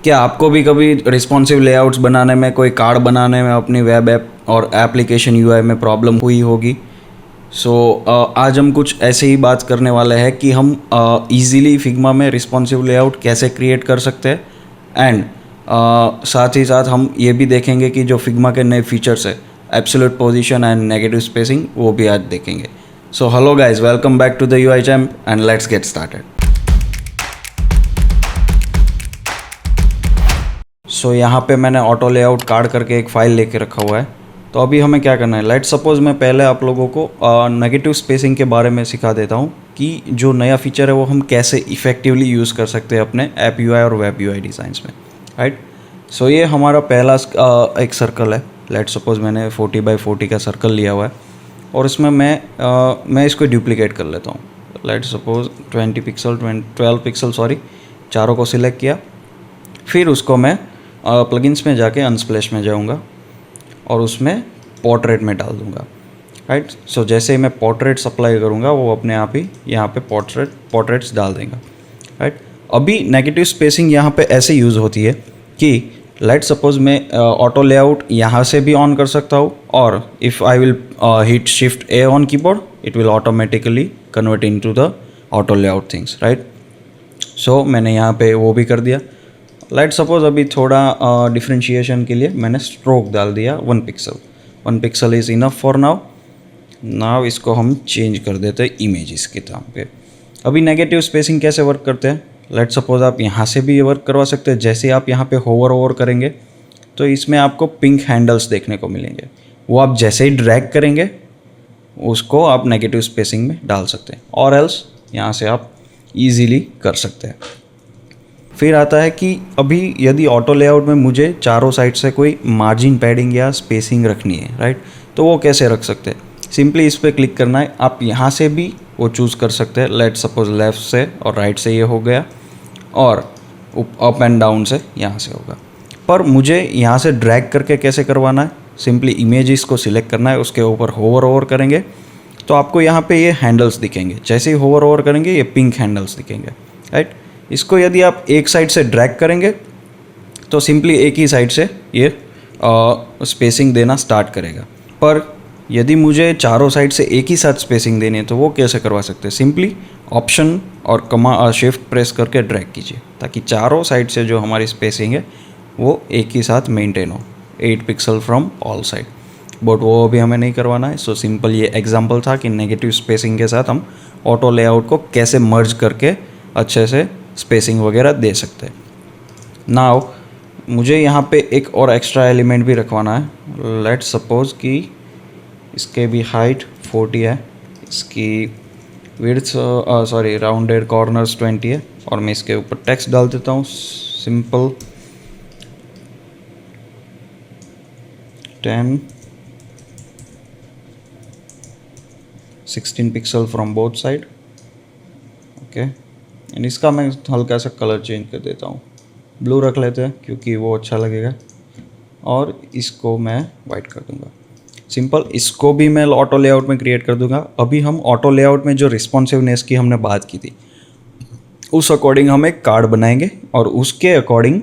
क्या आपको भी कभी रिस्पॉन्सिव लेआउट्स बनाने में, कोई कार्ड बनाने में, अपनी वेब ऐप और एप्लीकेशन यूआई में प्रॉब्लम हुई होगी? सो आज हम कुछ ऐसे ही बात करने वाले हैं कि हम इजीली फिग्मा में रिस्पॉन्सिव लेआउट कैसे क्रिएट कर सकते हैं, एंड साथ ही साथ हम ये भी देखेंगे कि जो फिग्मा के नए फीचर्स है, absolute position and negative spacing, वो भी आज देखेंगे। So hello guys, welcome back to the UI champ and let's get started. So यहाँ पे मैंने ऑटो लेआउट कार्ड करके एक फ़ाइल लेके रखा हुआ है। तो अभी हमें क्या करना है, लेट्स सपोज मैं पहले आप लोगों को नेगेटिव स्पेसिंग के बारे में सिखा देता हूँ कि जो नया फीचर है वो हम कैसे इफ़ेक्टिवली यूज़ कर सकते हैं अपने ऐप यूआई और वेब यूआई डिज़ाइंस में, राइट। सो ये हमारा पहला एक सर्कल है। लेट्स सपोज मैंने 40x40 का सर्कल लिया हुआ है और इसमें मैं इसको डुप्लीकेट कर लेता हूँ। लेट्स सपोज 12 पिक्सल चारों को सिलेक्ट किया। फिर उसको मैं प्लगइन्स में जाके अनस्प्लैश में जाऊंगा और उसमें पोर्ट्रेट में डाल दूंगा, राइट। सो जैसे ही मैं पोर्ट्रेट्स अप्लाई करूंगा वो अपने आप ही यहाँ पे पोर्ट्रेट्स डाल देगा, राइट। अभी नेगेटिव स्पेसिंग यहाँ पे ऐसे यूज़ होती है कि लेट सपोज मैं ऑटो लेआउट यहाँ से भी ऑन कर सकता हूँ, और if I will hit shift A on keyboard it will automatically convert into the auto layout things, right. So मैंने यहाँ पे वो भी कर दिया। लेट सपोज अभी थोड़ा डिफ्रेंशिएशन के लिए मैंने स्ट्रोक डाल दिया 1 pixel is enough for now इसको हम चेंज कर देते हैं इमेजेस के नाम पे। अभी नेगेटिव स्पेसिंग कैसे वर्क करते हैं, लेट सपोज आप यहाँ से भी ये वर्क करवा सकते हैं। जैसे आप यहाँ पे होवर करेंगे तो इसमें आपको पिंक हैंडल्स देखने को मिलेंगे, वो आप जैसे ही ड्रैग करेंगे उसको आप नेगेटिव स्पेसिंग में डाल सकते हैं, और एल्स यहाँ से आप ईजीली कर सकते हैं। फिर आता है कि अभी यदि ऑटो लेआउट में मुझे चारों साइड से कोई मार्जिन पैडिंग या स्पेसिंग रखनी है, राइट, तो वो कैसे रख सकते हैं। सिंपली इस पर क्लिक करना है, आप यहाँ से भी वो चूज़ कर सकते हैं। लेट सपोज लेफ़्ट से और राइट से ये हो गया, और अप एंड डाउन से यहाँ से होगा। पर मुझे यहाँ से ड्रैग करके कैसे करवाना है, सिंपली इमेजेस को सिलेक्ट करना है, उसके ऊपर होवर करेंगे तो आपको यहाँ पे ये हैंडल्स दिखेंगे। जैसे ही होवर करेंगे ये पिंक हैंडल्स दिखेंगे, राइट। इसको यदि आप एक साइड से ड्रैग करेंगे तो सिंपली एक ही साइड से ये स्पेसिंग देना स्टार्ट करेगा। पर यदि मुझे चारों साइड से एक ही साथ स्पेसिंग देनी है तो वो कैसे करवा सकते हैं, सिंपली ऑप्शन और शिफ्ट प्रेस करके ड्रैग कीजिए ताकि चारों साइड से जो हमारी स्पेसिंग है वो एक ही साथ मेंटेन हो, 8 pixel from all side. But वो अभी हमें नहीं करवाना है। सो सिंपल ये एग्जांपल था कि नेगेटिव स्पेसिंग के साथ हम ऑटो लेआउट को कैसे मर्ज करके अच्छे से स्पेसिंग वगैरह दे सकते हैं। नाउ मुझे यहाँ पे एक और एक्स्ट्रा एलिमेंट भी रखवाना है। लेट सपोज कि इसके भी हाइट 40 है, इसकी विड्थ राउंडेड कॉर्नर्स 20 है, और मैं इसके ऊपर टेक्स्ट डाल देता हूँ simple 16 pixel from both side, okay. And इसका मैं हल्का सा कलर चेंज कर देता हूँ, ब्लू रख लेते हैं क्योंकि वो अच्छा लगेगा, और इसको मैं वाइट कर दूँगा। सिंपल इसको भी मैं ऑटो लेआउट में क्रिएट कर दूँगा। अभी हम ऑटो लेआउट में जो रिस्पॉन्सिवनेस की हमने बात की थी उस अकॉर्डिंग हम एक कार्ड बनाएंगे, और उसके अकॉर्डिंग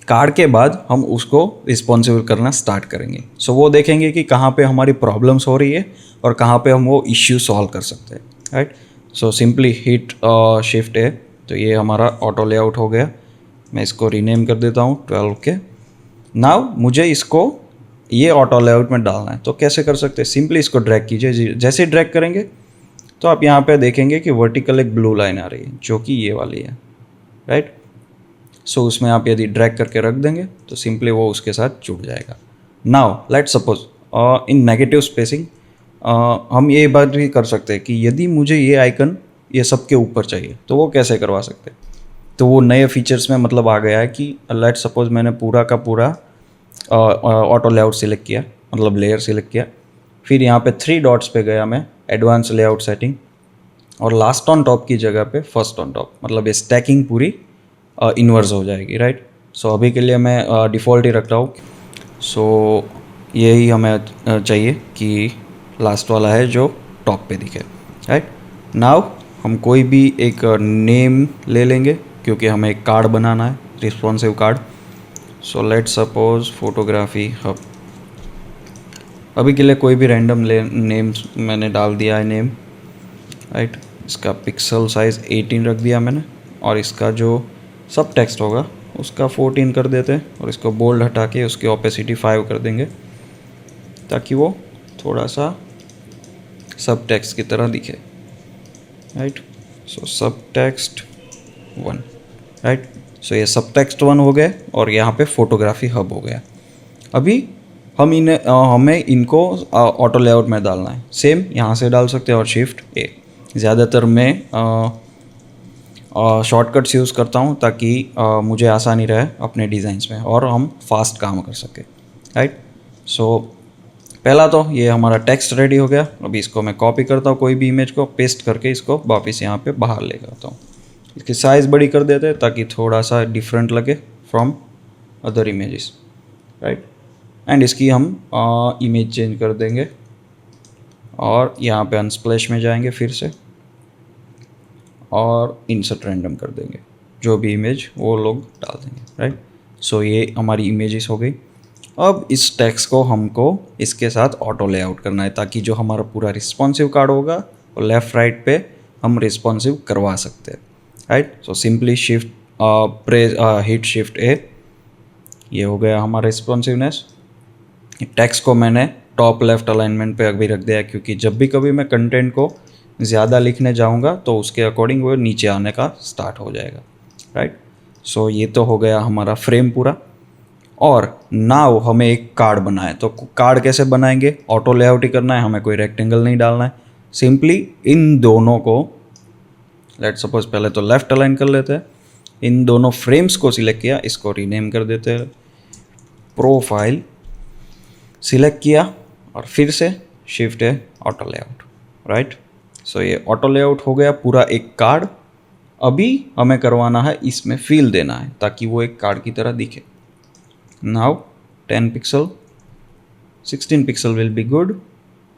कार्ड के बाद हम उसको रिस्पॉन्सिव करना स्टार्ट करेंगे। सो वो देखेंगे कि कहाँ पे हमारी प्रॉब्लम्स हो रही है और कहाँ पे हम वो इश्यू सॉल्व कर सकते हैं, right. So simply hit shift ए, तो ये हमारा ऑटो लेआउट हो गया। मैं इसको रीनेम कर देता हूँ 12 के। नाउ मुझे इसको ये ऑटो लेआउट में डालना है, तो कैसे कर सकते हैं, सिंपली इसको ड्रैग कीजिए। जैसे ही ड्रैग करेंगे तो आप यहाँ पे देखेंगे कि वर्टिकल एक ब्लू लाइन आ रही है जो कि ये वाली है, राइट। सो उसमें आप यदि ड्रैग करके रख देंगे तो सिंपली वो उसके साथ जुड़ जाएगा। Now let suppose in negative spacing हम ये बात भी कर सकते हैं कि यदि मुझे ये आइकन ये सबके ऊपर चाहिए तो वो कैसे करवा सकते हैं। तो वो नए फीचर्स में मतलब आ गया है कि लेट सपोज मैंने पूरा का पूरा ऑटो लेआउट सिलेक्ट किया, मतलब लेयर सिलेक्ट किया, फिर यहाँ पे 3 डॉट्स पे गया मैं एडवांस लेआउट सेटिंग, और लास्ट ऑन टॉप की जगह पे फर्स्ट ऑन टॉप, मतलब ये स्टैकिंग पूरी इन्वर्स हो जाएगी, राइट। सो अभी के लिए मैं डिफ़ॉल्ट ही रख रहा हूँ। सो यही हमें चाहिए कि लास्ट वाला है जो टॉप पे दिखे, राइट। नाउ हम कोई भी एक नेम ले लेंगे क्योंकि हमें एक कार्ड बनाना है। Responsive card. So let suppose photography hub. अभी के लिए कोई भी रैंडम नेम मैंने डाल दिया है नेम, राइट। इसका पिक्सल साइज़ 18 रख दिया मैंने, और इसका जो सब टेक्स्ट होगा उसका 14 कर देते हैं, और इसको बोल्ड हटा के उसकी ओपेसिटी 5 कर देंगे ताकि वो थोड़ा सा सब टेक्स्ट की तरह दिखे, राइट। सो सब टेक्स्ट 1, राइट। सो ये सब टेक्स्ट 1 हो गए और यहाँ पे फोटोग्राफी हब हो गया। अभी हमें इनको ऑटो लेआउट में डालना है। सेम यहाँ से डाल सकते हैं और शिफ्ट ए। ज़्यादातर मैं शॉर्टकट्स यूज़ करता हूँ ताकि मुझे आसानी रहे अपने डिज़ाइंस में और हम फास्ट काम कर सकें, राइट। सो पहला तो ये हमारा टेक्स्ट रेडी हो गया। अभी इसको मैं कॉपी करता हूँ, कोई भी इमेज को पेस्ट करके इसको वापस यहाँ पे बाहर ले जाता हूँ। इसकी साइज़ बड़ी कर देते हैं ताकि थोड़ा सा डिफरेंट लगे from other images, right. And इसकी हम इमेज चेंज कर देंगे और यहाँ पे अनस्प्लैश में जाएंगे फिर से और इंसर्ट रैंडम कर देंगे, जो भी इमेज वो लोग डाल देंगे, राइट। सो ये हमारी इमेजेस हो गई। अब इस टेक्स्ट को हमको इसके साथ ऑटो लेआउट करना है ताकि जो हमारा पूरा रिस्पॉन्सिव कार्ड होगा वो लेफ़्ट राइट पे हम रिस्पॉन्सिव करवा सकते हैं, right. So simply shift press hit shift ए, ये हो गया हमारा रिस्पॉन्सिवनेस। टेक्स्ट को मैंने टॉप लेफ्ट अलाइनमेंट पे अभी रख दिया क्योंकि जब भी कभी मैं कंटेंट को ज़्यादा लिखने जाऊंगा तो उसके अकॉर्डिंग वो नीचे आने का स्टार्ट हो जाएगा, राइट। सो ये तो हो गया हमारा फ्रेम पूरा। और नाउ हमें एक कार्ड बनाना है, तो कार्ड कैसे बनाएंगे? ऑटो लेआउट ही करना है, हमें कोई रेक्टेंगल नहीं डालना है। सिंपली इन दोनों को लेट सपोज पहले तो लेफ्ट अलाइन कर लेते हैं। इन दोनों फ्रेम्स को सिलेक्ट किया, इसको रीनेम कर देते हैं, प्रोफाइल सिलेक्ट किया और फिर से शिफ्ट है ऑटो लेआउट, राइट। सो ये ऑटो लेआउट हो गया पूरा एक कार्ड। अभी हमें करवाना है, इसमें फील देना है ताकि वो एक कार्ड की तरह दिखे। Now 10 pixel 16 pixel will be good.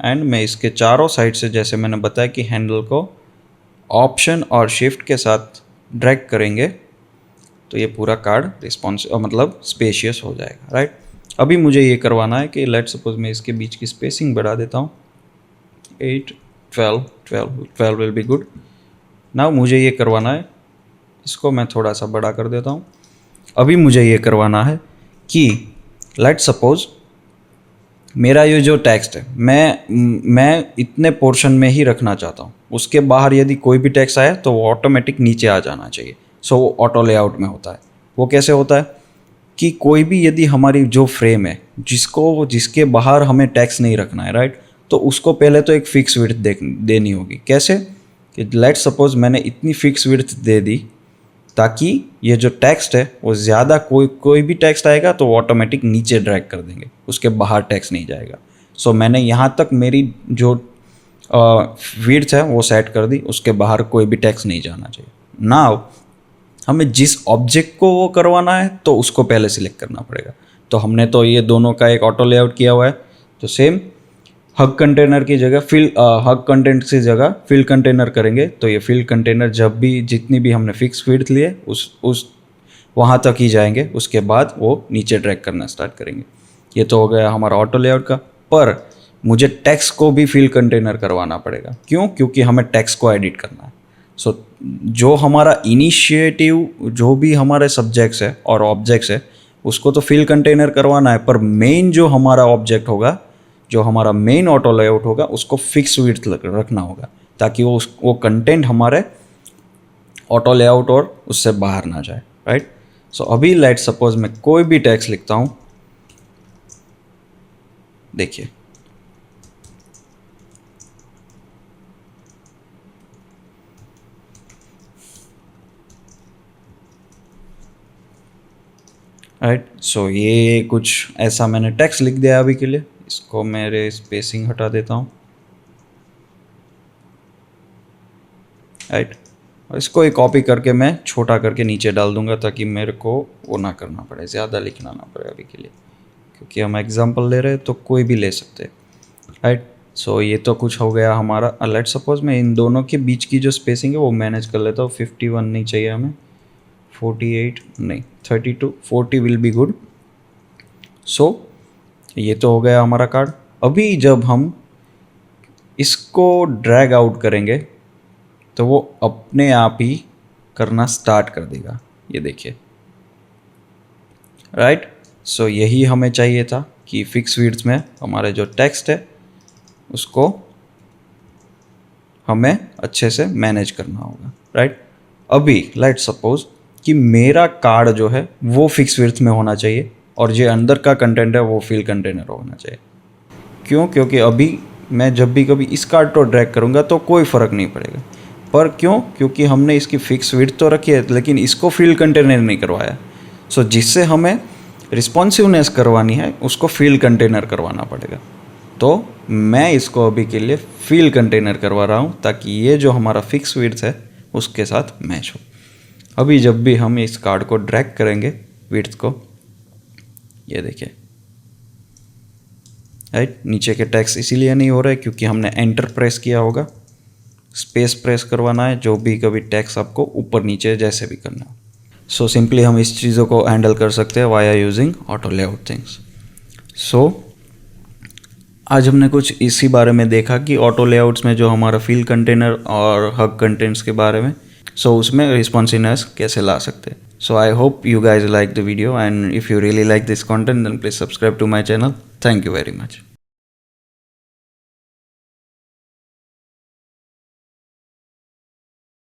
And मैं इसके चारों साइड से जैसे मैंने बताया कि हैंडल को ऑप्शन और शिफ्ट के साथ ड्रैग करेंगे तो ये पूरा कार्ड रिस्पॉन्स मतलब स्पेशियस हो जाएगा, राइट। अभी मुझे ये करवाना है कि लेट सपोज मैं इसके बीच की स्पेसिंग बढ़ा देता हूँ 8 12 विल बी गुड। नाउ मुझे ये करवाना है, इसको मैं थोड़ा सा बड़ा कर देता हूँ। अभी मुझे ये करवाना है कि लेट सपोज मेरा ये जो टेक्स्ट है मैं इतने पोर्शन में ही रखना चाहता हूँ, उसके बाहर यदि कोई भी टेक्स्ट आए तो वो ऑटोमेटिक नीचे आ जाना चाहिए। सो वो ऑटो लेआउट में होता है। वो कैसे होता है कि कोई भी यदि हमारी जो फ्रेम है जिसके बाहर हमें टेक्स्ट नहीं रखना है, राइट, तो उसको पहले तो एक फिक्स विड्थ देनी होगी। कैसे कि लेट सपोज मैंने इतनी फिक्स विड्थ दे दी ताकि ये जो टेक्स्ट है वो ज़्यादा कोई भी टेक्स्ट आएगा तो ऑटोमेटिक नीचे ड्रैग कर देंगे, उसके बाहर टेक्स्ट नहीं जाएगा। सो मैंने यहाँ तक मेरी जो विड्थ है वो सेट कर दी, उसके बाहर कोई भी टेक्स्ट नहीं जाना चाहिए। नाउ हमें जिस ऑब्जेक्ट को वो करवाना है तो उसको पहले सिलेक्ट करना पड़ेगा। तो हमने तो ये दोनों का एक ऑटो लेआउट किया हुआ है, तो सेम हग कंटेनर की जगह हग कंटेंट की जगह फिल कंटेनर करेंगे। तो ये फिल कंटेनर जब भी जितनी भी हमने फिक्स विड्थ लिए उस वहाँ तक ही जाएंगे, उसके बाद वो नीचे ड्रैग करना स्टार्ट करेंगे। ये तो हो गया हमारा ऑटो लेआउट का। पर मुझे टेक्स्ट को भी फिल कंटेनर करवाना पड़ेगा। क्यों? क्योंकि हमें टेक्स्ट को एडिट करना है। सो जो हमारा इनिशिएटिव जो भी हमारे सब्जेक्ट्स है और ऑब्जेक्ट्स है उसको तो फिल कंटेनर करवाना है, पर मेन जो हमारा ऑब्जेक्ट होगा, जो हमारा मेन ऑटो लेआउट होगा, उसको फिक्स विड्थ रखना होगा ताकि वो कंटेंट हमारे ऑटो लेआउट और उससे बाहर ना जाए, राइट। सो अभी लेट सपोज मैं कोई भी टेक्स्ट लिखता हूँ, देखिए राइट। सो ये कुछ ऐसा मैंने टेक्स्ट लिख दिया अभी के लिए। इसको मेरे स्पेसिंग हटा देता हूँ, राइट। और इसको एक कॉपी करके मैं छोटा करके नीचे डाल दूंगा ताकि मेरे को वो ना करना पड़े, ज़्यादा लिखना ना पड़े अभी के लिए, क्योंकि हम एग्जांपल ले रहे हैं तो कोई भी ले सकते हैं, राइट। सो ये तो कुछ हो गया हमारा। लेट सपोज मैं इन दोनों के बीच की जो स्पेसिंग है वो मैनेज कर लेता हूँ। 51 नहीं चाहिए हमें, 48 नहीं 32 40 विल बी गुड। सो ये तो हो गया हमारा कार्ड। अभी जब हम इसको ड्रैग आउट करेंगे तो वो अपने आप ही करना स्टार्ट कर देगा, ये देखिए, राइट। सो यही हमें चाहिए था कि फिक्स विड्थ में हमारे जो टेक्स्ट है उसको हमें अच्छे से मैनेज करना होगा, राइट। अभी लेट सपोज कि मेरा कार्ड जो है वो फिक्स विड्थ में होना चाहिए और जो अंदर का कंटेंट है वो फिल कंटेनर होना चाहिए। क्यों? क्योंकि अभी मैं जब भी कभी इस कार्ड को ड्रैग करूँगा तो कोई फ़र्क नहीं पड़ेगा। पर क्यों? क्योंकि हमने इसकी फिक्स विड्थ तो रखी है लेकिन इसको फिल कंटेनर नहीं करवाया। सो जिससे हमें रिस्पॉन्सिवनेस करवानी है उसको फील्ड कंटेनर करवाना पड़ेगा। तो मैं इसको अभी के लिए फील्ड कंटेनर करवा रहा हूँ ताकि ये जो हमारा फिक्स विड्थ है उसके साथ मैच हो। अभी जब भी हम इस कार्ड को ड्रैग करेंगे विड्थ को, ये देखिए, राइट, नीचे के टैक्स इसीलिए नहीं हो रहे क्योंकि हमने एंटर प्रेस किया होगा। स्पेस प्रेस करवाना है जो भी कभी टैक्स आपको ऊपर नीचे जैसे भी करना है। सो सिंपली हम इस चीज़ों को हैंडल कर सकते हैं via using auto layout things. So आज हमने कुछ इसी बारे में देखा कि ऑटो लेआउट्स में जो हमारा फील्ड कंटेनर और हग कंटेंट्स के बारे में, सो उसमें रिस्पॉन्सिवनेस कैसे ला सकते हैं। So I hope you guys like the video, and if you really like this content then please subscribe to my channel. Thank you very much.